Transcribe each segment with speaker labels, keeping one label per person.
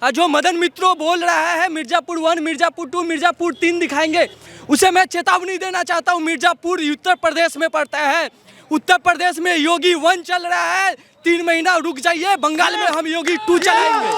Speaker 1: जो मदन मित्रों बोल रहा है मिर्ज़ापुर 1, मिर्ज़ापुर 2, मिर्ज़ापुर 3 दिखाएंगे, उसे मैं चेतावनी देना चाहता हूँ। मिर्ज़ापुर उत्तर प्रदेश में पड़ता है। उत्तर प्रदेश में योगी 1 चल रहा है, 3 महीना रुक जाइए, बंगाल में हम योगी 2 चलाएंगे।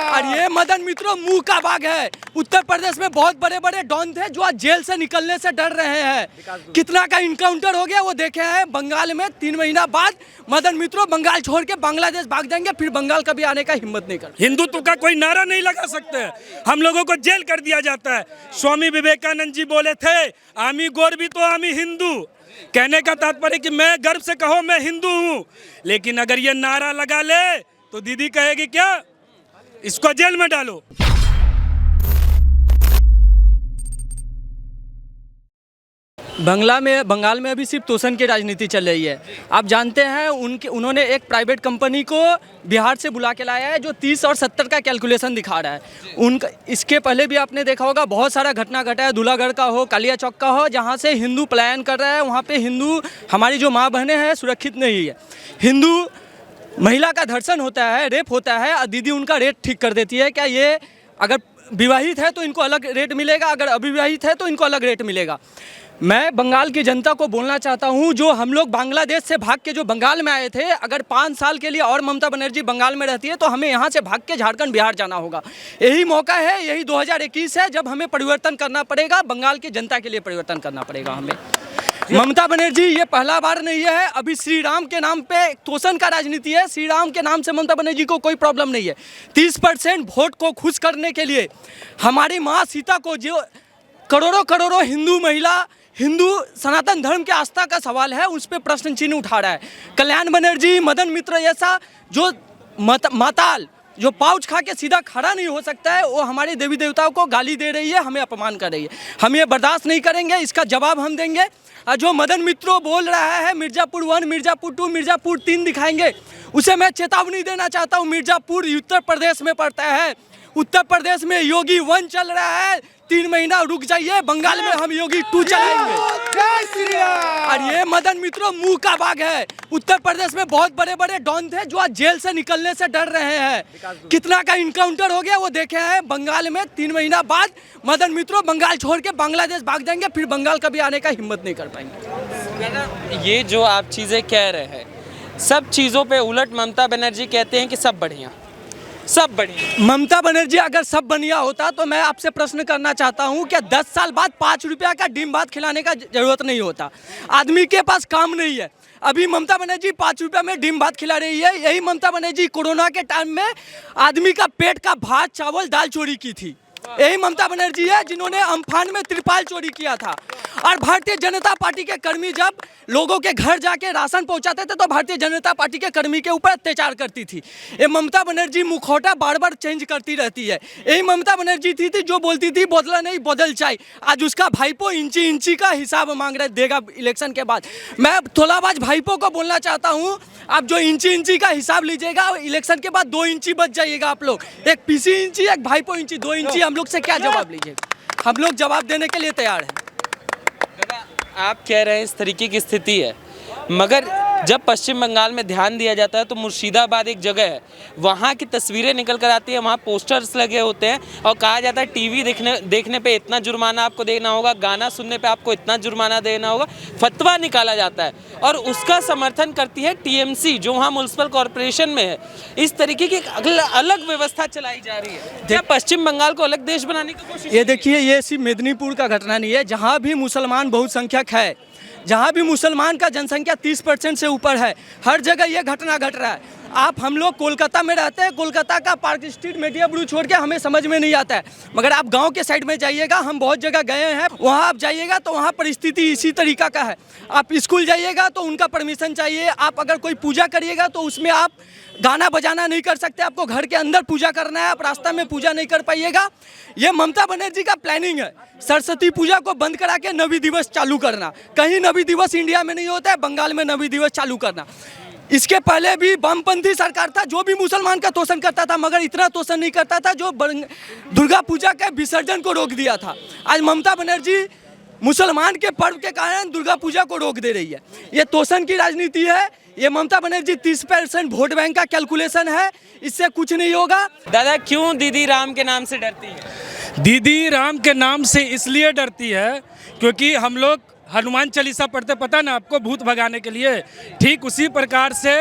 Speaker 1: और ये मदन मित्रों मुंह का बाग है। उत्तर प्रदेश में बहुत बड़े बड़े डॉन थे जो आज जेल से निकलने से डर रहे हैं। कितना का इनकाउंटर हो गया वो देखे हैं। बंगाल में 3 महीना बाद मदन मित्रों बंगाल छोड़ के बांग्लादेश भाग जाएंगे, फिर बंगाल कभी आने का हिम्मत नहीं कर।
Speaker 2: हिंदुत्व का कोई नारा नहीं लगा सकते, हम लोगों को जेल कर दिया जाता है। स्वामी विवेकानंद जी बोले थे, आमी गोर भी तो आमी हिंदू। कहने का तात्पर्य कि मैं गर्व से कहो मैं हिंदू हूं, लेकिन अगर ये नारा लगा ले तो दीदी कहेगी क्या, इसको जेल में डालो।
Speaker 1: बंगाल में अभी सिर्फ तोषण की राजनीति चल रही है। आप जानते हैं उन्होंने एक प्राइवेट कंपनी को बिहार से बुला के लाया है जो 30 और 70 का कैलकुलेशन दिखा रहा है। उनका इसके पहले भी आपने देखा होगा बहुत सारा घटना घटा है, दूल्हागढ़ का हो, कालिया चौक का हो, जहाँ से हिंदू पलायन कर रहा है। वहाँ पे हिंदू हमारी जो माँ बहनें हैं सुरक्षित नहीं है। हिंदू महिला का धर्षण होता है, रेप होता है, और दीदी उनका रेट ठीक कर देती है। क्या ये अगर विवाहित है तो इनको अलग रेट मिलेगा, अगर अविवाहित है तो इनको अलग रेट मिलेगा। मैं बंगाल की जनता को बोलना चाहता हूं, जो हम लोग बांग्लादेश से भाग के जो बंगाल में आए थे, अगर 5 साल के लिए और ममता बनर्जी बंगाल में रहती है तो हमें यहां से भाग के झारखंड बिहार जाना होगा। यही मौका है, यही 2021 है जब हमें परिवर्तन करना पड़ेगा। बंगाल की जनता के लिए परिवर्तन करना पड़ेगा हमें। ममता बनर्जी ये पहला बार नहीं है। अभी श्री राम के नाम पे तोषण का राजनीति है। श्री राम के नाम से ममता बनर्जी को कोई प्रॉब्लम नहीं है। 30% वोट को खुश करने के लिए हमारी माँ सीता को, जो करोड़ों हिंदू महिला, हिंदू सनातन धर्म के आस्था का सवाल है, उस पर प्रश्न चिन्ह उठा रहा है। कल्याण बनर्जी, मदन मित्र जैसा जो माताल जो पाउच खा के सीधा खड़ा नहीं हो सकता है, वो हमारे देवी देवताओं को गाली दे रही है, हमें अपमान कर रही है। हम ये बर्दाश्त नहीं करेंगे, इसका जवाब हम देंगे। जो मदन मित्रों बोल रहा है मिर्ज़ापुर 1, मिर्ज़ापुर 2, मिर्ज़ापुर 3 दिखाएंगे, उसे मैं चेतावनी देना चाहता हूँ। मिर्ज़ापुर उत्तर प्रदेश में पड़ता है। उत्तर प्रदेश में योगी 1 चल रहा है, 3 महीना रुक जाइए, बंगाल में हम योगी 2 चलाएंगे। और ये मदन मित्रों मुंह का बाग है। उत्तर प्रदेश में बहुत बड़े बड़े डॉन थे जो आज जेल से निकलने से डर रहे हैं। कितना का इनकाउंटर हो गया वो देखे हैं। बंगाल में 3 महीना बाद मदन मित्रों बंगाल छोड़ के बांग्लादेश भाग जाएंगे, फिर बंगाल कभी आने का हिम्मत नहीं कर पाएंगे।
Speaker 3: ये जो आप चीज़ें कह रहे हैं, सब चीज़ों पे उलट ममता बनर्जी कहते हैं कि सब बढ़िया, सब बढ़िया।
Speaker 1: ममता बनर्जी अगर सब बढ़िया होता तो मैं आपसे प्रश्न करना चाहता हूं कि 10 साल बाद 5 रुपया का डिम भात खिलाने का जरूरत नहीं होता। आदमी के पास काम नहीं है। अभी ममता बनर्जी 5 रुपया में डिम भात खिला रही है। यही ममता बनर्जी कोरोना के टाइम में आदमी का पेट का भात, चावल, दाल चोरी की थी। यही ममता बनर्जी है जिन्होंने अम्फान में त्रिपाल चोरी किया था। और भारतीय जनता पार्टी के कर्मी जब लोगों के घर जाके राशन पहुंचाते थे तो भारतीय जनता पार्टी के कर्मी के ऊपर अत्याचार करती थी। ये ममता बनर्जी मुखौटा बार बार चेंज करती रहती है। यही ममता बनर्जी थी जो बोलती थी बदला नहीं बदल चाय। आज उसका भाईपो इंची इंची का हिसाब मांग रहे देगा इलेक्शन के बाद। मैं थोलाबाज भाईपो को बोलना चाहता हूँ, आप जो इंची इंची का हिसाब लीजिएगा, इलेक्शन के बाद 2 इंची बच जाइएगा आप लोग। एक पीसी इंची, एक भाईपो इंची, 2 इंची हम लोग से क्या जवाब लीजिएगा? हम लोग जवाब देने के लिए तैयार हैं।
Speaker 3: आप कह रहे हैं इस तरीके की स्थिति है, मगर जब पश्चिम बंगाल में ध्यान दिया जाता है तो मुर्शिदाबाद एक जगह है, वहाँ की तस्वीरें निकल कर आती है, वहाँ पोस्टर्स लगे होते हैं और कहा जाता है टीवी देखने पे इतना जुर्माना आपको देना होगा, गाना सुनने पे आपको इतना जुर्माना देना होगा। फतवा निकाला जाता है और उसका समर्थन करती है टीएमसी जो वहाँ म्युनिसिपल कॉरपोरेशन में है। इस तरीके की अलग व्यवस्था चलाई जा रही है। क्या पश्चिम बंगाल को अलग देश बनाने की कोशिश?
Speaker 1: ये देखिए, ये सिर्फ मेदिनीपुर का घटना नहीं है। जहाँ भी मुसलमान बहुसंख्यक है, जहाँ भी मुसलमान का जनसंख्या 30% से ऊपर है, हर जगह ये घटना घट रहा है। हम लोग कोलकाता में रहते हैं, कोलकाता का पार्क स्ट्रीट मीडिया ब्रू छोड़ के हमें समझ में नहीं आता है। मगर आप गांव के साइड में जाइएगा, हम बहुत जगह गए हैं, वहाँ आप जाइएगा तो वहाँ परिस्थिति इसी तरीका का है। आप स्कूल जाइएगा तो उनका परमिशन चाहिए। आप अगर कोई पूजा करिएगा तो उसमें आप गाना बजाना नहीं कर सकते, आपको घर के अंदर पूजा करना है, आप रास्ता में पूजा नहीं कर पाइएगा। ये ममता बनर्जी का प्लानिंग है, सरस्वती पूजा को बंद करा के नवी दिवस चालू करना। कहीं नवी दिवस इंडिया में नहीं होता है, बंगाल में नवी दिवस चालू करना। इसके पहले भी वामपंथी सरकार था जो भी मुसलमान का तोषण करता था, मगर इतना तोषण नहीं करता था जो दुर्गा पूजा के विसर्जन को रोक दिया था। आज ममता बनर्जी मुसलमान के पर्व के कारण दुर्गा पूजा को रोक दे रही है। ये तोषण की राजनीति है, ये ममता बनर्जी 30% वोट बैंक का कैलकुलेशन है, इससे कुछ नहीं होगा।
Speaker 3: दादा क्यों दीदी राम के नाम से डरती है?
Speaker 2: दीदी राम के नाम से इसलिए डरती है क्योंकि हम लोग हनुमान चालीसा पढ़ते, पता ना आपको, भूत भगाने के लिए। ठीक उसी प्रकार से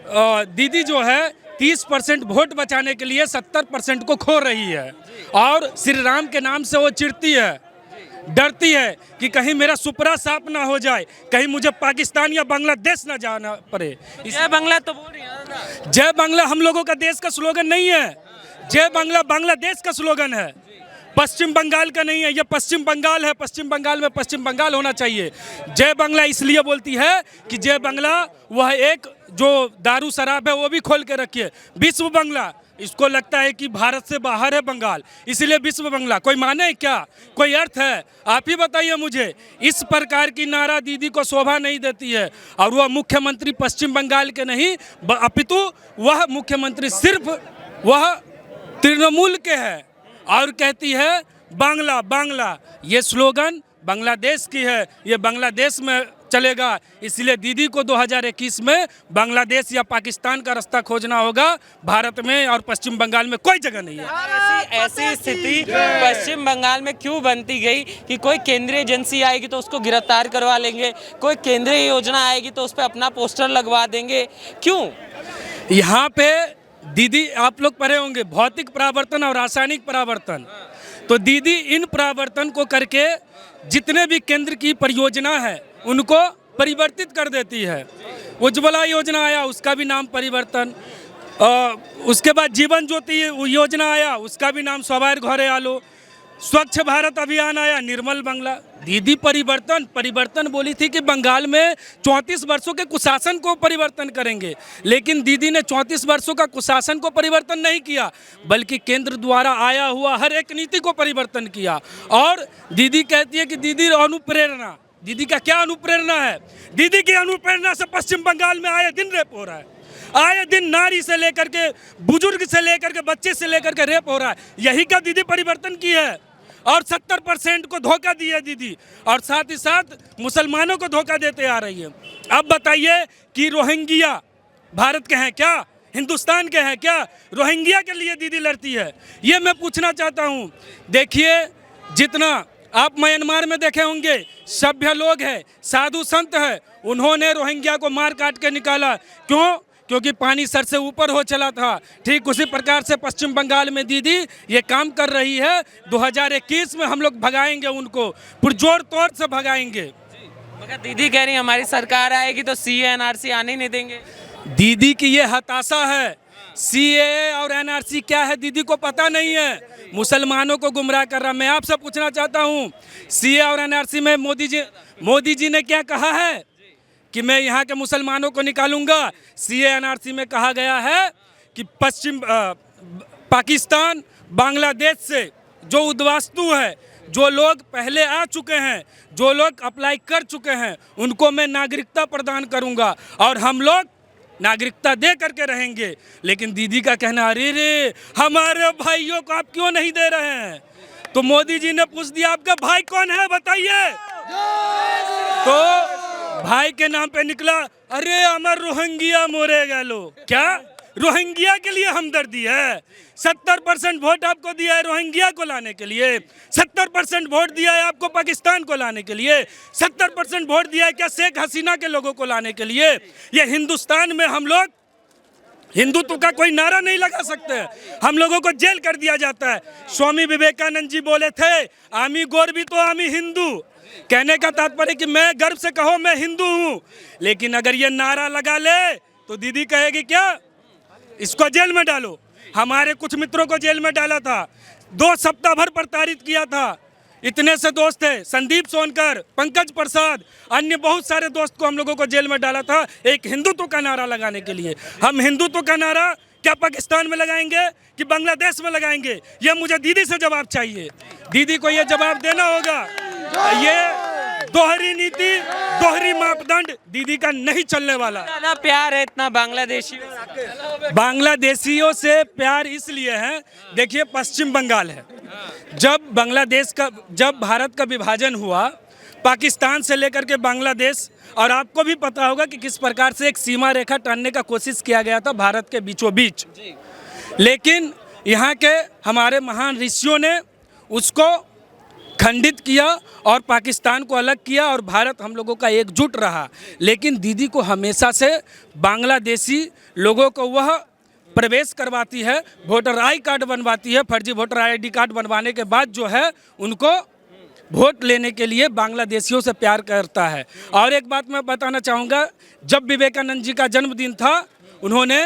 Speaker 2: दीदी जो है 30% वोट बचाने के लिए 70% को खो रही है और श्री राम के नाम से वो चिढ़ती है, डरती है कि कहीं मेरा सुपरा साफ ना हो जाए, कहीं मुझे पाकिस्तान या बांग्लादेश ना जाना पड़े।
Speaker 3: जय बांग्ला तो बोल रही है ना?
Speaker 2: जय बांग्ला हम लोगों का देश का स्लोगन नहीं है, जय बांग्ला बांग्लादेश का स्लोगन है, पश्चिम बंगाल का नहीं है। ये पश्चिम बंगाल है, पश्चिम बंगाल में पश्चिम बंगाल होना चाहिए। जय बांग्ला इसलिए बोलती है कि जय बांग्ला वह एक जो दारू शराब है वो भी खोल के रखिए। विश्व बांग्ला, इसको लगता है कि भारत से बाहर है बंगाल, इसलिए विश्व बांग्ला। कोई माने क्या? कोई अर्थ है? आप ही बताइए मुझे। इस प्रकार की नारा दीदी को शोभा नहीं देती है और वह मुख्यमंत्री पश्चिम बंगाल के नहीं अपितु वह मुख्यमंत्री सिर्फ वह तृणमूल के है और कहती है बांग्ला बांग्ला। ये स्लोगन बांग्लादेश की है, ये बांग्लादेश में चलेगा। इसलिए दीदी को 2021 में बांग्लादेश या पाकिस्तान का रास्ता खोजना होगा, भारत में और पश्चिम बंगाल में कोई जगह नहीं है।
Speaker 3: ऐसी स्थिति पश्चिम बंगाल में क्यों बनती गई कि कोई केंद्रीय एजेंसी आएगी तो उसको गिरफ्तार करवा लेंगे, कोई केंद्रीय योजना आएगी तो उस पर अपना पोस्टर लगवा देंगे? क्यों?
Speaker 2: यहाँ पे दीदी, आप लोग पढ़े होंगे भौतिक परावर्तन और रासायनिक परावर्तन, तो दीदी इन परावर्तन को करके जितने भी केंद्र की परियोजना है उनको परिवर्तित कर देती है। उज्ज्वला योजना आया, उसका भी नाम परिवर्तन। उसके बाद जीवन ज्योति योजना आया, उसका भी नाम सवार घरे आलो। स्वच्छ भारत अभियान आया, निर्मल बांग्ला। दीदी परिवर्तन बोली थी कि बंगाल में 34 वर्षों के कुशासन को परिवर्तन करेंगे, लेकिन दीदी ने 34 वर्षों का कुशासन को परिवर्तन नहीं किया, बल्कि केंद्र द्वारा आया हुआ हर एक नीति को परिवर्तन किया। और दीदी कहती है कि दीदी अनुप्रेरणा, दीदी का क्या अनुप्रेरणा है? दीदी की अनुप्रेरणा से पश्चिम बंगाल में आए दिन रेप हो रहा है, आए दिन नारी से लेकर के बुजुर्ग से लेकर के बच्चे से लेकर के रेप हो रहा है। यही का दीदी परिवर्तन की है और 70% को धोखा दिया दीदी, और साथ ही साथ मुसलमानों को धोखा देते आ रही है। अब बताइए कि रोहिंग्या भारत के हैं क्या, हिंदुस्तान के हैं क्या? रोहिंग्या के लिए दीदी लड़ती है, ये मैं पूछना चाहता हूँ। देखिए, जितना आप म्यांमार में देखे होंगे सभ्य लोग हैं, साधु संत हैं, उन्होंने रोहिंग्या को मार काट के निकाला। क्यों? क्योंकि पानी सर से ऊपर हो चला था। ठीक उसी प्रकार से पश्चिम बंगाल में दीदी ये काम कर रही है। 2021 में हम लोग भगाएंगे उनको, पुरजोर तौर से भगाएंगे।
Speaker 3: मगर दीदी कह रही हमारी सरकार आएगी तो सीए एनआरसी आने नहीं देंगे।
Speaker 2: दीदी की ये हताशा है। सीए और एनआरसी क्या है दीदी को पता नहीं है, मुसलमानों को गुमराह कर रहा। मैं आपसे पूछना चाहता हूँ, सीए और एनआरसी में मोदी जी ने क्या कहा है कि मैं यहाँ के मुसलमानों को निकालूंगा? सीए एनआरसी में कहा गया है कि पाकिस्तान बांग्लादेश से जो उद्वास्तु है, जो लोग पहले आ चुके हैं, जो लोग अप्लाई कर चुके हैं, उनको मैं नागरिकता प्रदान करूंगा और हम लोग नागरिकता दे करके रहेंगे। लेकिन दीदी का कहना, अरे रे हमारे भाइयों को आप क्यों नहीं दे रहे हैं? तो मोदी जी ने पूछ दिया, आपका भाई कौन है बताइए? तो भाई के नाम पे निकला, अरे अमर रोहिंग्या मोरे गलो। क्या रोहिंग्या के लिए हमदर्दी है? 70% वोट आपको दिया है रोहिंग्या को लाने के लिए, 70% वोट दिया है आपको पाकिस्तान को लाने के लिए, 70% वोट दिया है क्या शेख हसीना के लोगों को लाने के लिए? ये हिंदुस्तान में हम लोग हिंदुत्व का कोई नारा नहीं लगा सकते, हम लोगों को जेल कर दिया जाता है। स्वामी विवेकानंद जी बोले थे, आमी गोरबी तो आमी हिंदू। कहने का तात्पर्य कि मैं गर्व से कहो मैं हिंदू हूँ। लेकिन अगर ये नारा लगा ले तो दीदी कहेगी क्या, इसको जेल में डालो। हमारे कुछ मित्रों को जेल में डाला था, 2 सप्ताह भर प्रताड़ित किया था। इतने से दोस्त थे, संदीप सोनकर, पंकज प्रसाद, अन्य बहुत सारे दोस्त को हम लोगों को जेल में डाला था एक हिंदुत्व का नारा लगाने के लिए। हम हिंदुत्व का नारा क्या पाकिस्तान में लगाएंगे कि बांग्लादेश में लगाएंगे? ये मुझे दीदी से जवाब चाहिए, दीदी को ये जवाब देना होगा। ये दोहरी नीति, दोहरी मापदंड दीदी का नहीं चलने वाला।
Speaker 3: ज्यादा प्यार है इतना
Speaker 2: बांग्लादेशियों से प्यार इसलिए है, देखिए पश्चिम बंगाल है, जब भारत का विभाजन हुआ, पाकिस्तान से लेकर के बांग्लादेश, और आपको भी पता होगा कि किस प्रकार से एक सीमा रेखा टानने का कोशिश किया गया था भारत के बीचों बीच, लेकिन यहाँ के हमारे महान ऋषियों ने उसको खंडित किया और पाकिस्तान को अलग किया और भारत हम लोगों का एकजुट रहा। लेकिन दीदी को हमेशा से बांग्लादेशी लोगों को वह प्रवेश करवाती है, वोटर आई कार्ड बनवाती है, फर्जी वोटर आईडी कार्ड बनवाने के बाद जो है उनको वोट लेने के लिए बांग्लादेशियों से प्यार करता है। और एक बात मैं बताना चाहूँगा, जब विवेकानंद जी का जन्मदिन था उन्होंने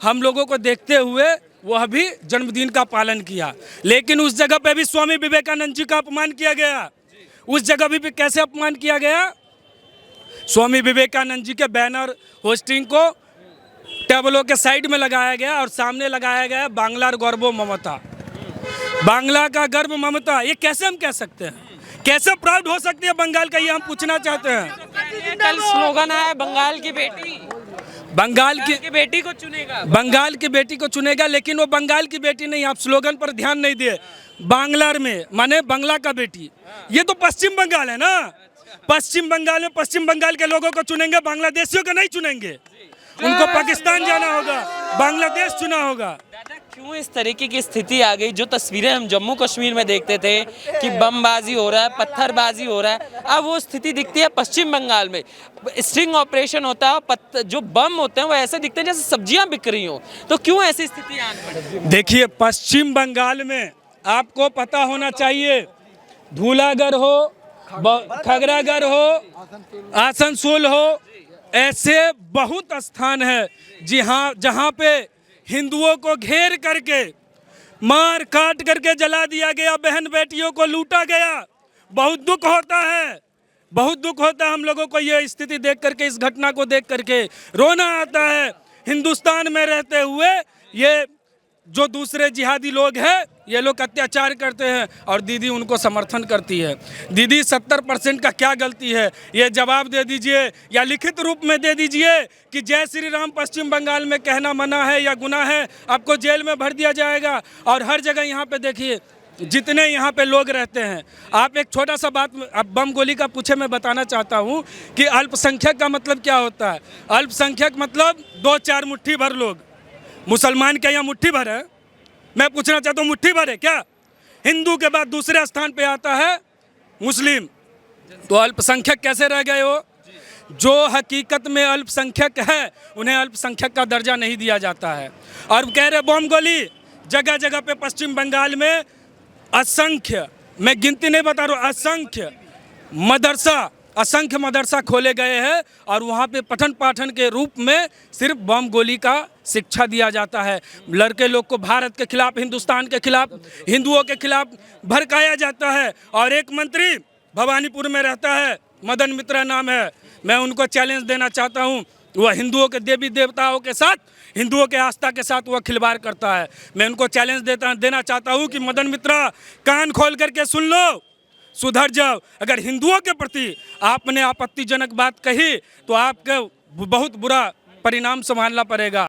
Speaker 2: हम लोगों को देखते हुए वह भी जन्मदिन का पालन किया, लेकिन उस जगह पे भी स्वामी विवेकानंद जी का अपमान किया गया। उस जगह भी कैसे अपमान किया गया? स्वामी विवेकानंद जी के बैनर होस्टिंग को टेबलों के साइड में लगाया गया और सामने लगाया गया बांग्ला गौरव ममता, बांग्ला का गर्व ममता। ये कैसे हम कह सकते हैं? कैसे प्राउड हो सकती है बंगाल का, ये हम पूछना चाहते हैं।
Speaker 3: कल स्लोगन आया बंगाल की बेटी,
Speaker 2: बंगाल की
Speaker 3: बेटी को चुनेगा,
Speaker 2: बंगाल की बेटी को चुनेगा, लेकिन वो बंगाल की बेटी नहीं। आप स्लोगन पर ध्यान नहीं दिए। बांग्ला में माने बांग्ला का बेटी, ये तो पश्चिम बंगाल है ना। पश्चिम बंगाल में पश्चिम बंगाल के लोगों को चुनेंगे, बांग्लादेशियों को नहीं चुनेंगे। उनको पाकिस्तान जाना होगा, बांग्लादेश चुना होगा।
Speaker 3: क्यों इस तरीके की स्थिति आ गई? जो तस्वीरें हम जम्मू कश्मीर में देखते थे कि बमबाजी हो रहा है, पत्थरबाजी हो रहा है, अब वो स्थिति दिखती है पश्चिम बंगाल में। स्ट्रिंग ऑपरेशन होता है, जो बम होते हैं वो ऐसे दिखते हैं जैसे सब्जियां बिक रही हो। तो क्यों ऐसी स्थिति आने पड़ी?
Speaker 2: देखिए, पश्चिम बंगाल में आपको पता होना चाहिए, धूलागढ़ हो, खगरागढ़ हो, आसनसोल हो, ऐसे बहुत स्थान है जहाँ पे हिंदुओं को घेर करके मार काट करके जला दिया गया, बहन बेटियों को लूटा गया। बहुत दुख होता है, बहुत दुख होता है हम लोगों को ये स्थिति देख करके, इस घटना को देख करके रोना आता है। हिंदुस्तान में रहते हुए ये जो दूसरे जिहादी लोग हैं, ये लोग अत्याचार करते हैं और दीदी उनको समर्थन करती है। दीदी 70% का क्या गलती है, ये जवाब दे दीजिए या लिखित रूप में दे दीजिए कि जय श्री राम पश्चिम बंगाल में कहना मना है या गुनाह है, आपको जेल में भर दिया जाएगा। और हर जगह यहाँ पे देखिए जितने यहाँ पे लोग रहते हैं, आप एक छोटा सा बात अब बम गोली का पूछे मैं बताना चाहता हूँ कि अल्पसंख्यक का मतलब क्या होता है। अल्पसंख्यक मतलब 2-4 मुट्ठी भर लोग। मुसलमान क्या यहाँ मुट्ठी भर है? मैं पूछना चाहता हूँ, मुट्ठी भर है क्या? हिंदू के बाद दूसरे स्थान पे आता है मुस्लिम, तो अल्पसंख्यक कैसे रह गए हो? जो हकीकत में अल्पसंख्यक है उन्हें अल्पसंख्यक का दर्जा नहीं दिया जाता है। और कह रहे बम गोली जगह जगह पे पश्चिम बंगाल में असंख्य, मैं गिनती नहीं बता रहा हूँ, असंख्य मदरसा खोले गए हैं और वहाँ पे पठन पाठन के रूप में सिर्फ बम गोली का शिक्षा दिया जाता है। लड़के लोग को भारत के खिलाफ, हिंदुस्तान के खिलाफ, हिंदुओं के खिलाफ भड़काया जाता है। और एक मंत्री भवानीपुर में रहता है, मदन मित्रा नाम है, मैं उनको चैलेंज देना चाहता हूँ। वह हिंदुओं के देवी देवताओं के साथ, हिंदुओं के आस्था के साथ वह खिलवाड़ करता है। मैं उनको चैलेंज देना चाहता हूँ कि मदन मित्रा, कान खोल करके सुन लो, सुधर जाओ। अगर हिंदुओं के प्रति आपने आपत्तिजनक बात कही तो आपको बहुत बुरा परिणाम संभालना पड़ेगा।